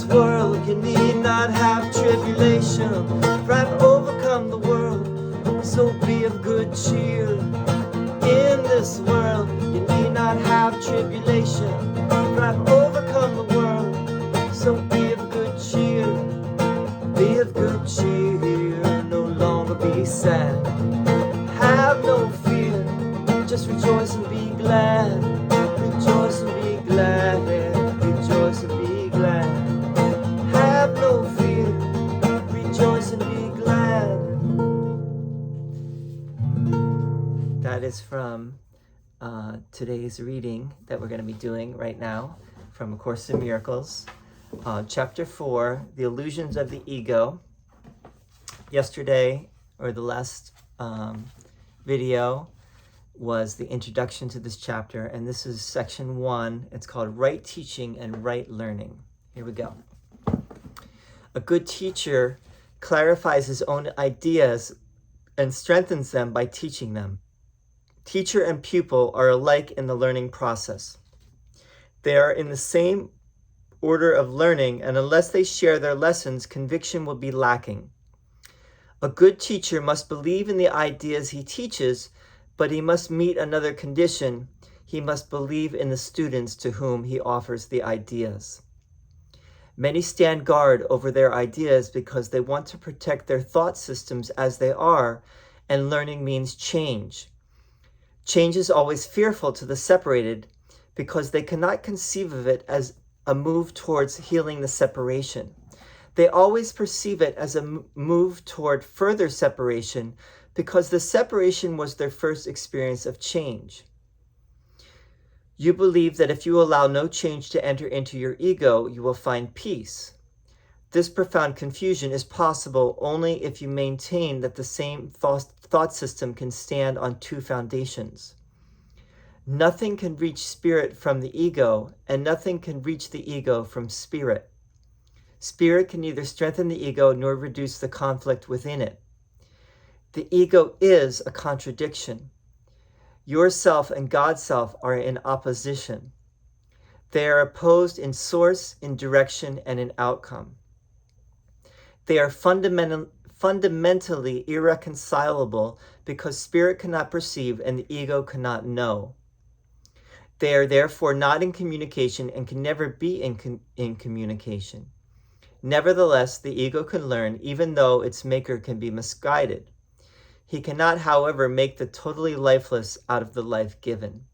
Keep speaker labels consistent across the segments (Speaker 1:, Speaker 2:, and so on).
Speaker 1: world you need not have tribulation, for I've overcome the world, so be of good cheer. In this world you need not have tribulation, for I've overcome the world, so be of good cheer. Be of good cheer, no longer be sad, have no fear, just rejoice and be glad. Rejoice and be glad, rejoice and be glad. Have no fear, rejoice and be glad. That is from today's reading that we're going to be doing right now from A Course in Miracles, Chapter 4, The Illusions of the Ego. Yesterday, or the last video, was the introduction to this chapter, and this is section 1. It's called Right Teaching and Right Learning. Here we go. A good teacher clarifies his own ideas and strengthens them by teaching them. Teacher and pupil are alike in the learning process. They are in the same order of learning, and unless they share their lessons, conviction will be lacking. A good teacher must believe in the ideas he teaches, but he must meet another condition. He must believe in the students to whom he offers the ideas. Many stand guard over their ideas because they want to protect their thought systems as they are, and learning means change. Change is always fearful to the separated because they cannot conceive of it as a move towards healing the separation. They always perceive it as a move toward further separation because the separation was their first experience of change. You believe that if you allow no change to enter into your ego, you will find peace. This profound confusion is possible only if you maintain that the same thought system can stand on two foundations. Nothing can reach spirit from the ego, and nothing can reach the ego from spirit. Spirit can neither strengthen the ego nor reduce the conflict within it. The ego is a contradiction. Yourself and God's self are in opposition. They are opposed in source, in direction, and in outcome. They are fundamentally irreconcilable because spirit cannot perceive and the ego cannot know. They are therefore not in communication and can never be in communication. Nevertheless, the ego can learn even though its maker can be misguided. He cannot, however, make the totally lifeless out of the life given.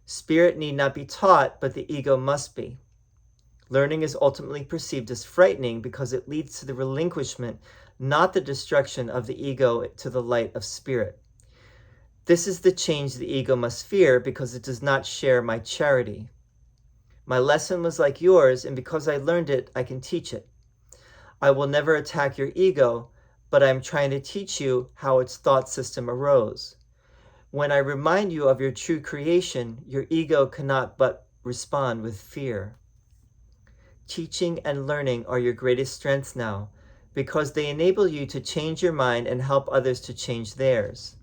Speaker 1: Spirit need not be taught, but the ego must be. Learning is ultimately perceived as frightening because it leads to the relinquishment, not the destruction of the ego to the light of spirit. This is the change the ego must fear because it does not share my charity. My lesson was like yours, and because I learned it, I can teach it. I will never attack your ego, but I am trying to teach you how its thought system arose. When I remind you of your true creation, your ego cannot but respond with fear. Teaching and learning are your greatest strengths now, because they enable you to change your mind and help others to change theirs.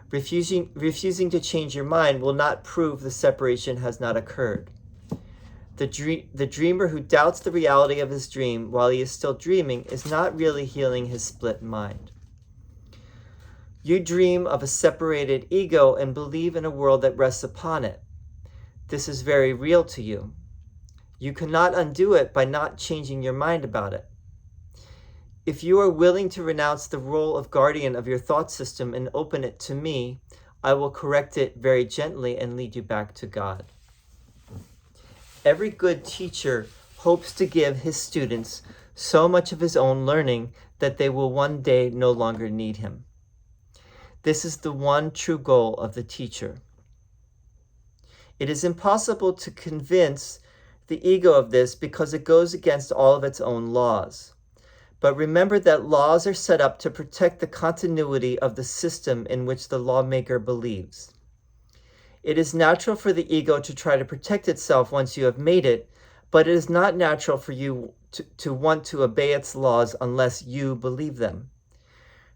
Speaker 1: Refusing to change your mind will not prove the separation has not occurred. The dreamer who doubts the reality of his dream while he is still dreaming is not really healing his split mind. You dream of a separated ego and believe in a world that rests upon it. This is very real to you. You cannot undo it by not changing your mind about it. If you are willing to renounce the role of guardian of your thought system and open it to me, I will correct it very gently and lead you back to God. Every good teacher hopes to give his students so much of his own learning that they will one day no longer need him. This is the one true goal of the teacher. It is impossible to convince the ego of this because it goes against all of its own laws. But remember that laws are set up to protect the continuity of the system in which the lawmaker believes. It is natural for the ego to try to protect itself once you have made it, but it is not natural for you to want to obey its laws unless you believe them.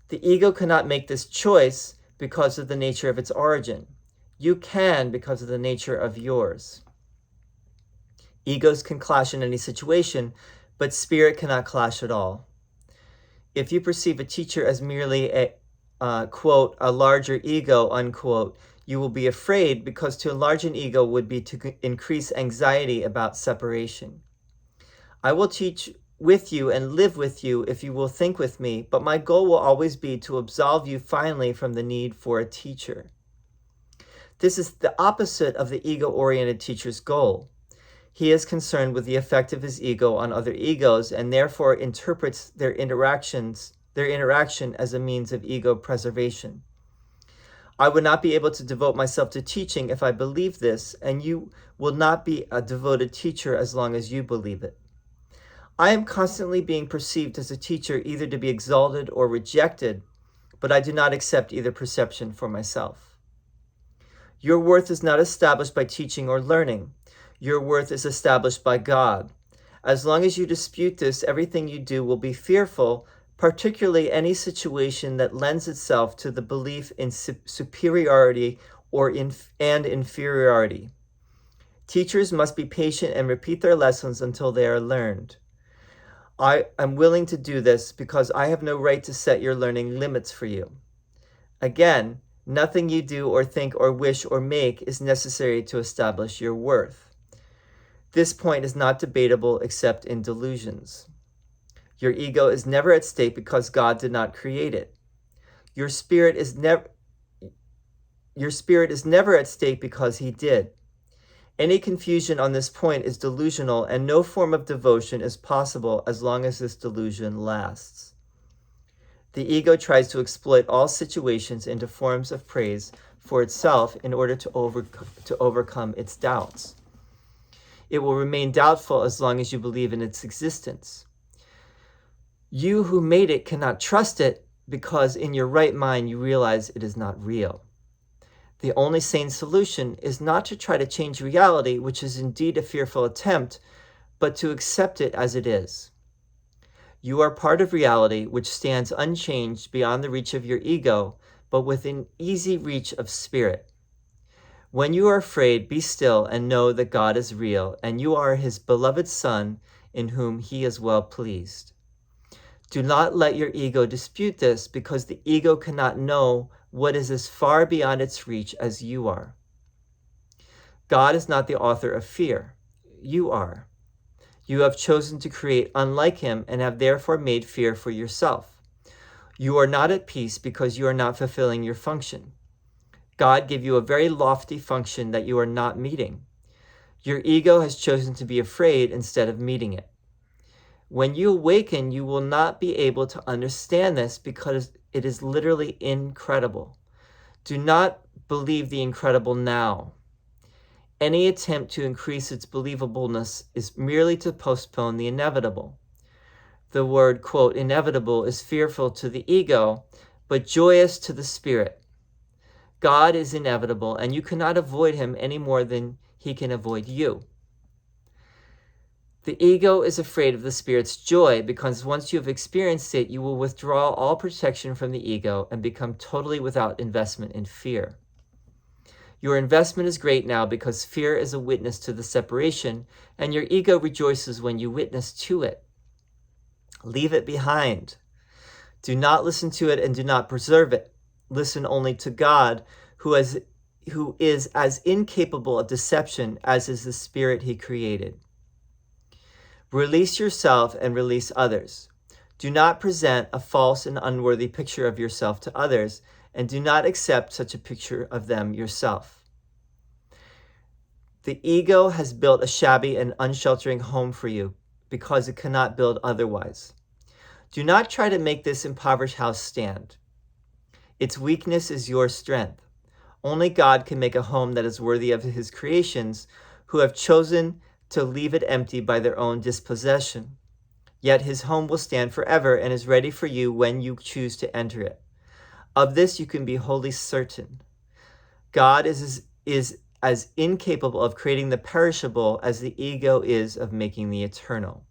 Speaker 1: The ego cannot make this choice because of the nature of its origin. You can because of the nature of yours. Egos can clash in any situation, but spirit cannot clash at all. If you perceive a teacher as merely quote, a larger ego, unquote, you will be afraid, because to enlarge an ego would be to increase anxiety about separation. I will teach with you and live with you if you will think with me, but my goal will always be to absolve you finally from the need for a teacher. This is the opposite of the ego-oriented teacher's goal. He is concerned with the effect of his ego on other egos and therefore interprets their interaction as a means of ego preservation. I would not be able to devote myself to teaching if I believed this, and you will not be a devoted teacher as long as you believe it. I am constantly being perceived as a teacher, either to be exalted or rejected, but I do not accept either perception for myself. Your worth is not established by teaching or learning. Your worth is established by God. As long as you dispute this, everything you do will be fearful, particularly any situation that lends itself to the belief in superiority and inferiority. Teachers must be patient and repeat their lessons until they are learned. I am willing to do this because I have no right to set your learning limits for you. Again, nothing you do or think or wish or make is necessary to establish your worth. This point is not debatable except in delusions. Your ego is never at stake because God did not create it. Your spirit is never at stake because he did. Any confusion on this point is delusional, and no form of devotion is possible as long as this delusion lasts. The ego tries to exploit all situations into forms of praise for itself in order to overcome its doubts. It will remain doubtful as long as you believe in its existence. You who made it cannot trust it because in your right mind you realize it is not real. The only sane solution is not to try to change reality, which is indeed a fearful attempt, but to accept it as it is. You are part of reality, which stands unchanged beyond the reach of your ego, but within easy reach of spirit. When you are afraid, be still and know that God is real, and you are his beloved Son, in whom he is well pleased. Do not let your ego dispute this, because the ego cannot know what is as far beyond its reach as you are. God is not the author of fear. You are. You have chosen to create unlike him and have therefore made fear for yourself. You are not at peace because you are not fulfilling your function. God gave you a very lofty function that you are not meeting. Your ego has chosen to be afraid instead of meeting it. When you awaken, you will not be able to understand this because it is literally incredible. Do not believe the incredible now. Any attempt to increase its believableness is merely to postpone the inevitable. The word, quote, inevitable is fearful to the ego, but joyous to the spirit. God is inevitable, and you cannot avoid him any more than he can avoid you. The ego is afraid of the spirit's joy because once you have experienced it, you will withdraw all protection from the ego and become totally without investment in fear. Your investment is great now because fear is a witness to the separation, and your ego rejoices when you witness to it. Leave it behind. Do not listen to it and do not preserve it. Listen only to God, who is as incapable of deception as is the spirit he created. Release yourself and release others. Do not present a false and unworthy picture of yourself to others, and do not accept such a picture of them yourself. The ego has built a shabby and unsheltering home for you because it cannot build otherwise. Do not try to make this impoverished house stand. Its weakness is your strength. Only God can make a home that is worthy of his creations, who have chosen to leave it empty by their own dispossession. Yet his home will stand forever and is ready for you when you choose to enter it. Of this you can be wholly certain. God is as incapable of creating the perishable as the ego is of making the eternal.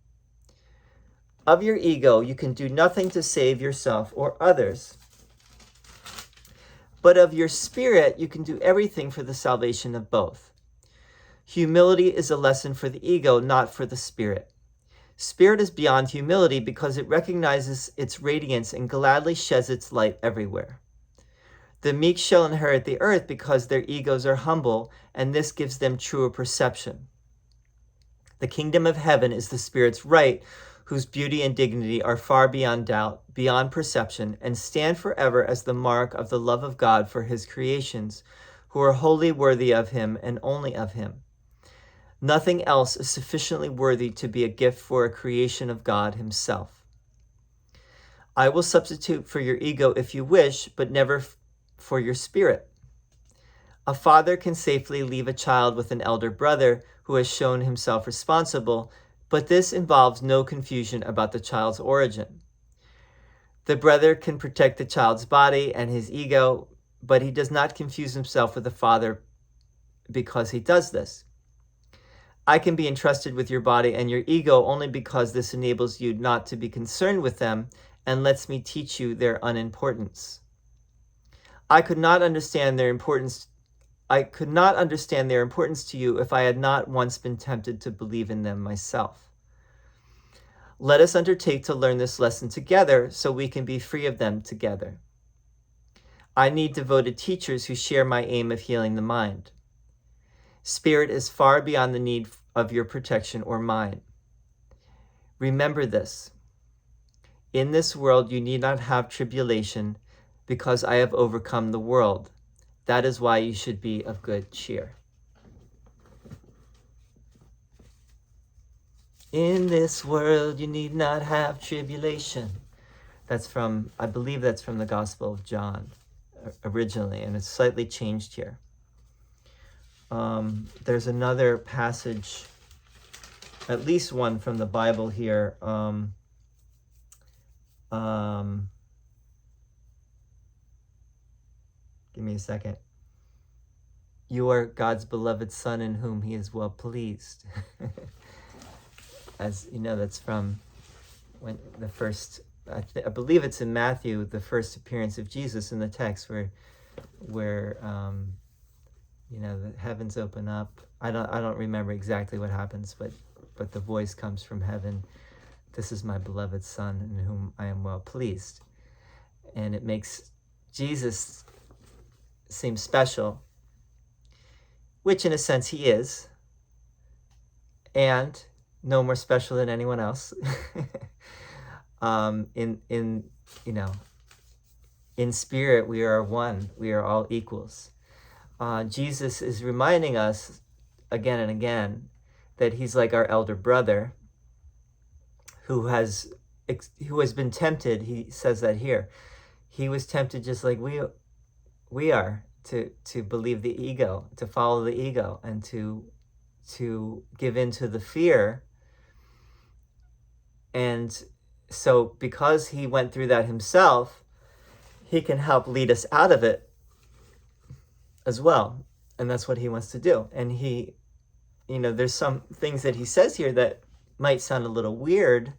Speaker 1: Of your ego, you can do nothing to save yourself or others. But of your spirit, you can do everything for the salvation of both. Humility is a lesson for the ego, not for the spirit. Spirit is beyond humility because it recognizes its radiance and gladly sheds its light everywhere. The meek shall inherit the earth because their egos are humble, and this gives them truer perception. The kingdom of heaven is the spirit's right, whose beauty and dignity are far beyond doubt, beyond perception, and stand forever as the mark of the love of God for his creations, who are wholly worthy of him and only of him. Nothing else is sufficiently worthy to be a gift for a creation of God himself. I will substitute for your ego if you wish, but never for your spirit. A father can safely leave a child with an elder brother who has shown himself responsible, but this involves no confusion about the child's origin. The brother can protect the child's body and his ego, but he does not confuse himself with the father because he does this. I can be entrusted with your body and your ego only because this enables you not to be concerned with them and lets me teach you their unimportance. I could not understand their importance to you if I had not once been tempted to believe in them myself. Let us undertake to learn this lesson together so we can be free of them together. I need devoted teachers who share my aim of healing the mind. Spirit is far beyond the need of your protection or mine. Remember this. In this world you need not have tribulation, because I have overcome the world. That is why you should be of good cheer. In this world you need not have tribulation. I believe that's from the Gospel of John originally, and it's slightly changed here. There's another passage, at least one from the Bible here. Give me a second. You are God's beloved Son in whom he is well pleased. As you know, that's from when the first, I believe it's in Matthew, the first appearance of Jesus in the text where the heavens open up. I don't remember exactly what happens, but the voice comes from heaven. This is my beloved Son in whom I am well pleased. And it makes Jesus seem special, which in a sense he is, and no more special than anyone else. In spirit we are one. We are all equals. Jesus is reminding us again and again that he's like our elder brother who has been tempted. He says that here. He was tempted just like we are to believe the ego, to follow the ego, and to give in to the fear. And so because he went through that himself, he can help lead us out of it as well. And that's what he wants to do. And there's some things that he says here that might sound a little weird,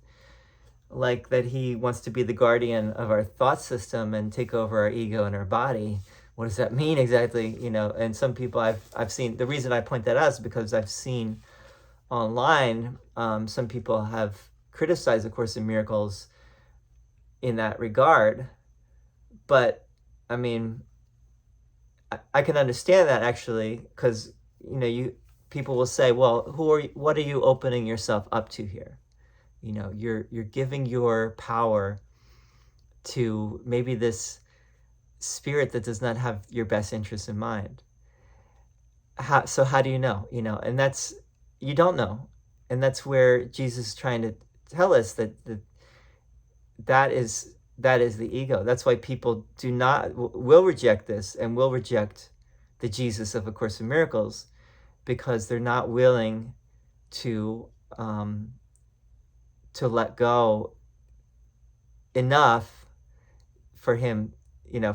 Speaker 1: like that he wants to be the guardian of our thought system and take over our ego and our body. What does that mean exactly? And some people I've seen, the reason I point that out is because I've seen online, some people have criticized A Course in Miracles in that regard. But I mean, I can understand that actually, because people will say, well, what are you opening yourself up to here? You're giving your power to maybe this spirit that does not have your best interests in mind. So how do you know? And that's, you don't know. And that's where Jesus is trying to tell us that is the ego. That's why people will reject this and will reject the Jesus of A Course in Miracles, because they're not willing to let go enough for him,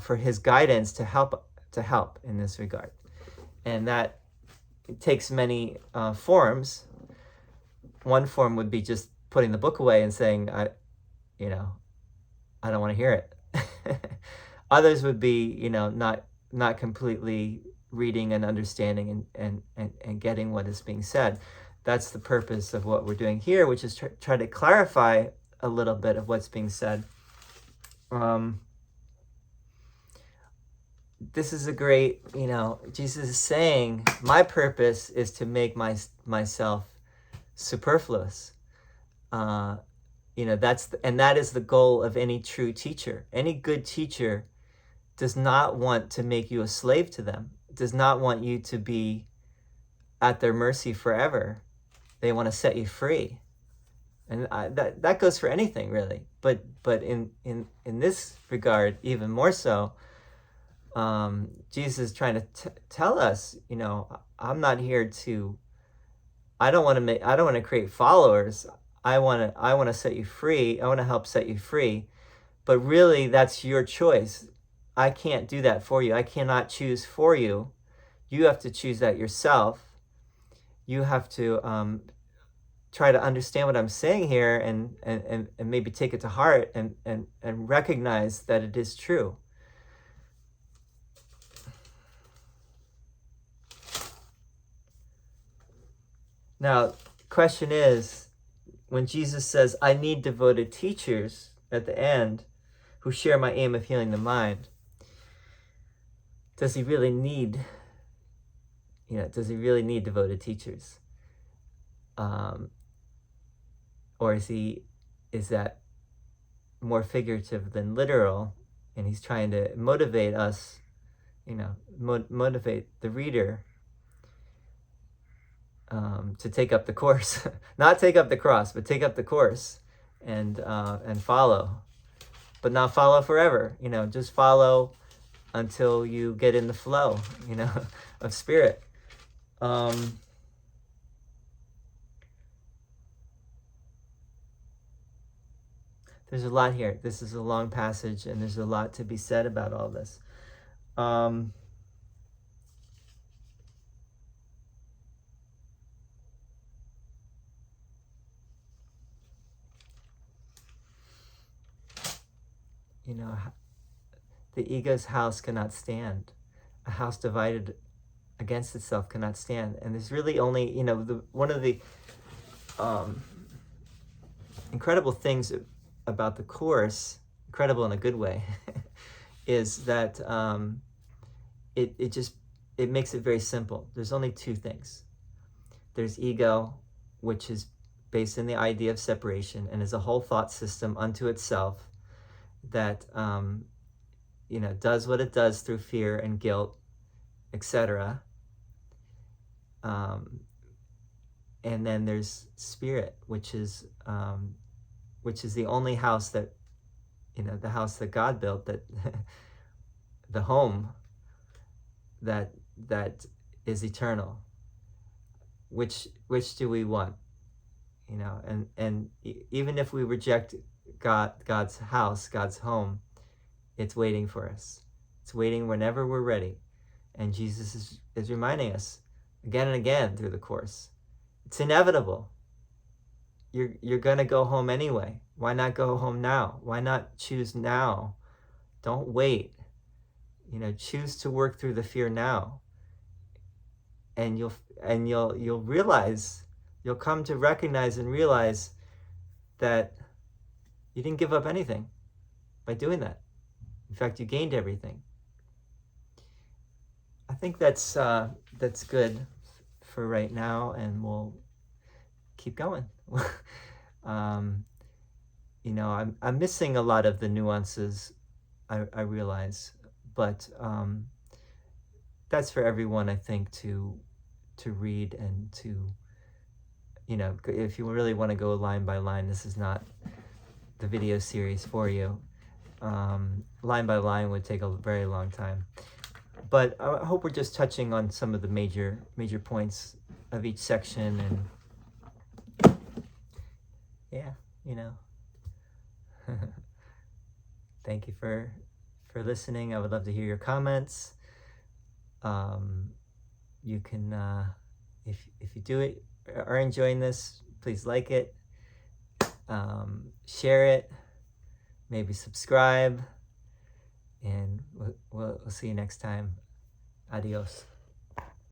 Speaker 1: for his guidance to help in this regard. And that takes many forms. One form would be just putting the book away and saying, I don't want to hear it. Others would be, not completely reading and understanding and getting what is being said. That's the purpose of what we're doing here, which is try to clarify a little bit of what's being said. This is a great, Jesus is saying, my purpose is to make myself superfluous. That is the goal of any true teacher. Any good teacher does not want to make you a slave to them, does not want you to be at their mercy forever. They want to set you free. And that goes for anything, really. But in this regard, even more so, Jesus is trying to tell us, I'm not here to, I don't want to create followers. I want to set you free. I want to help set you free. But really, that's your choice. I can't do that for you. I cannot choose for you. You have to choose that yourself. You have to try to understand what I'm saying here and maybe take it to heart and recognize that it is true. Now, question is, when Jesus says, I need devoted teachers at the end who share my aim of healing the mind, does he really need devoted teachers? Or is that more figurative than literal, and he's trying to motivate us, motivate the reader to take up the course, not take up the cross, but take up the course and follow, but not follow forever. Just follow until you get in the flow, of spirit. There's a lot here. This is a long passage, and there's a lot to be said about all this. The ego's house cannot stand. A house divided against itself cannot stand. And there's really only, one of the incredible things about the Course, incredible in a good way, is that it makes it very simple. There's only two things. There's ego, which is based in the idea of separation and is a whole thought system unto itself that does what it does through fear and guilt, etc. And then there's spirit, which is the only house that, the house that God built, that the home that is eternal. Which do we want? And even if we reject God's house, God's home, it's waiting for us. It's waiting whenever we're ready. And Jesus is reminding us again and again through the Course. It's inevitable. You're going to go home anyway. Why not go home now? Why not choose now? Don't wait. Choose to work through the fear now. And you'll realize, you'll come to recognize and realize that you didn't give up anything by doing that. In fact, you gained everything. I think that's good for right now, and we'll keep going. I'm missing a lot of the nuances, I realize, but that's for everyone, I think, to read and to, if you really want to go line by line, this is not the video series for you. Line by line would take a very long time. But I hope we're just touching on some of the major points of each section, and thank you for listening. I would love to hear your comments. You can, if you do it, are enjoying this, please like it, share it, maybe subscribe, and we'll see you next time. Adios.